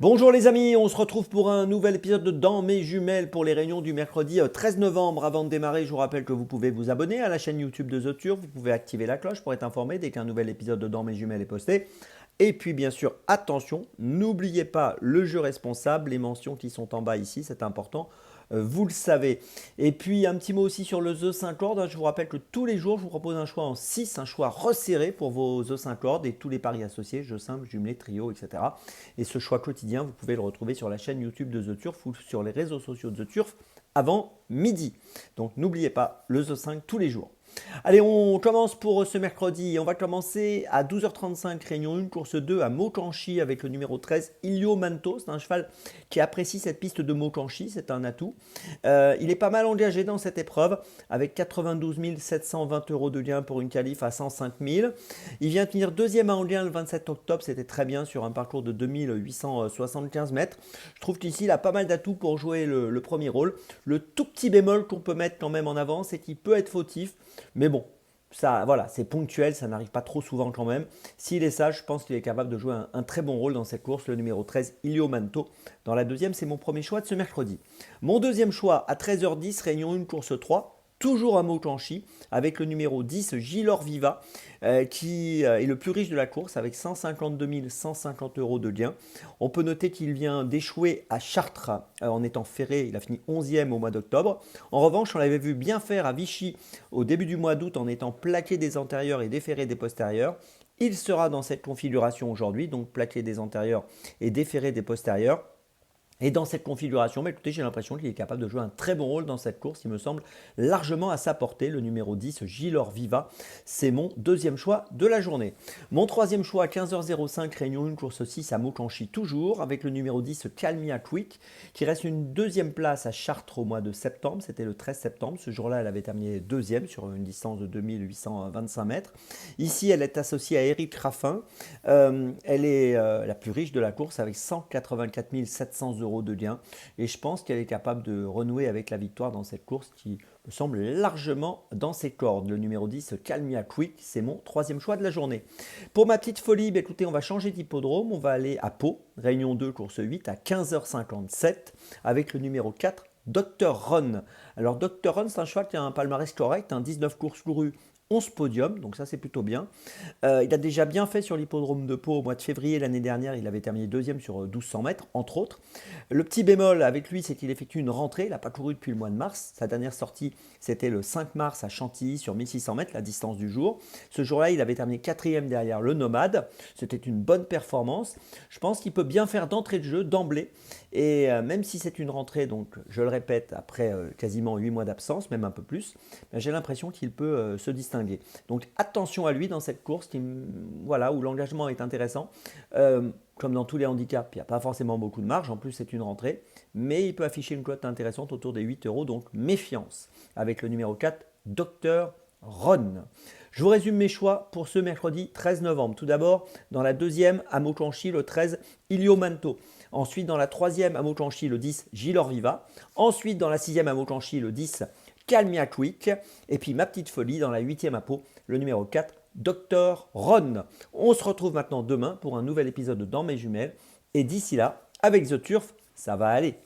Bonjour les amis, on se retrouve pour un nouvel épisode de Dans mes jumelles pour les réunions du mercredi 13 novembre. Avant de démarrer, je vous rappelle que vous pouvez vous abonner à la chaîne YouTube de The Turf, vous pouvez activer la cloche pour être informé dès qu'un nouvel épisode de Dans mes jumelles est posté. Et puis bien sûr, attention, n'oubliez pas le jeu responsable, les mentions qui sont en bas ici, c'est important. Vous le savez. Et puis un petit mot aussi sur le The 5 Lord. Je vous rappelle que tous les jours, je vous propose un choix en 6, un choix resserré pour vos The 5 Lord et tous les paris associés, jeux simples, jumelés, trio, etc. Et ce choix quotidien, vous pouvez le retrouver sur la chaîne YouTube de The Turf ou sur les réseaux sociaux de The Turf avant midi. Donc n'oubliez pas le The 5 tous les jours. Allez, on commence pour ce mercredi. On va commencer à 12h35, réunion 1, course 2 à Mokanchi avec le numéro 13, Ilio Manto. C'est un cheval qui apprécie cette piste de Mokanchi, c'est un atout. Il est pas mal engagé dans cette épreuve avec 92 720 euros de gain pour une qualif à 105 000. Il vient tenir deuxième à Anguin le 27 octobre, c'était très bien sur un parcours de 2875 mètres. Je trouve qu'ici il a pas mal d'atouts pour jouer le premier rôle. Le tout petit bémol qu'on peut mettre quand même en avant, c'est qu'il peut être fautif. Mais bon, ça, voilà, c'est ponctuel, ça n'arrive pas trop souvent quand même. S'il est sage, je pense qu'il est capable de jouer un très bon rôle dans cette course, le numéro 13, Ilio Manto. Dans la deuxième, c'est mon premier choix de ce mercredi. Mon deuxième choix, à 13h10, réunion 1, course 3. Toujours à Mokanchi, avec le numéro 10, Gilor Viva, qui est le plus riche de la course, avec 152 150 euros de gain. On peut noter qu'il vient d'échouer à Chartres en étant ferré, il a fini 11e au mois d'octobre. En revanche, on l'avait vu bien faire à Vichy au début du mois d'août en étant plaqué des antérieurs et déferré des postérieurs. Il sera dans cette configuration aujourd'hui, donc plaqué des antérieurs et déferré des postérieurs. Et dans cette configuration, écoutez, j'ai l'impression qu'il est capable de jouer un très bon rôle dans cette course. Il me semble largement à sa portée. Le numéro 10, Gilor Viva, c'est mon deuxième choix de la journée. Mon troisième choix à 15h05, réunion 1, course 6 à Mokanchi toujours, avec le numéro 10, Calmia Quick, qui reste une deuxième place à Chartres au mois de septembre. C'était le 13 septembre. Ce jour-là, elle avait terminé deuxième sur une distance de 2825 mètres. Ici, elle est associée à Eric Raffin. Elle est la plus riche de la course avec 184 700 euros de gain et je pense qu'elle est capable de renouer avec la victoire dans cette course qui me semble largement dans ses cordes. Le numéro 10, Calmia Quick, c'est mon troisième choix de la journée. Pour ma petite folie, écoutez, on va changer d'hippodrome, on va aller à Pau, réunion 2, course 8 à 15h57 avec le numéro 4, Dr Run. Alors Dr Run, c'est un cheval qui a un palmarès correct, 19 courses courues, 11 podiums, donc ça c'est plutôt bien. Il a déjà bien fait sur l'hippodrome de Pau au mois de février l'année dernière, il avait terminé deuxième sur 1200 mètres, entre autres. Le petit bémol avec lui, c'est qu'il effectue une rentrée, il n'a pas couru depuis le mois de mars. Sa dernière sortie, c'était le 5 mars à Chantilly sur 1600 mètres, la distance du jour. Ce jour-là, il avait terminé quatrième derrière le Nomade, c'était une bonne performance. Je pense qu'il peut bien faire d'entrée de jeu, d'emblée, et même si c'est une rentrée, donc je le répète, après quasiment 8 mois d'absence, même un peu plus, j'ai l'impression qu'il peut se distinguer. Donc attention à lui dans cette course voilà, où l'engagement est intéressant. Comme dans tous les handicaps, il n'y a pas forcément beaucoup de marge, en plus c'est une rentrée, mais il peut afficher une cote intéressante autour des 8 euros, donc méfiance avec le numéro 4, Dr Ron. Je vous résume mes choix pour ce mercredi 13 novembre. Tout d'abord, dans la deuxième, à Mokanchi, le 13, Ilio Manto. Ensuite, dans la troisième, à Mokanchi, le 10, Gilor Viva. Ensuite, dans la sixième, à Mokanchi, le 10, Calmia Quick. Et puis ma petite folie dans la 8e à Pau, le numéro 4, Dr Ron. On se retrouve maintenant demain pour un nouvel épisode de Dans mes jumelles. Et d'ici là, avec The Turf, ça va aller.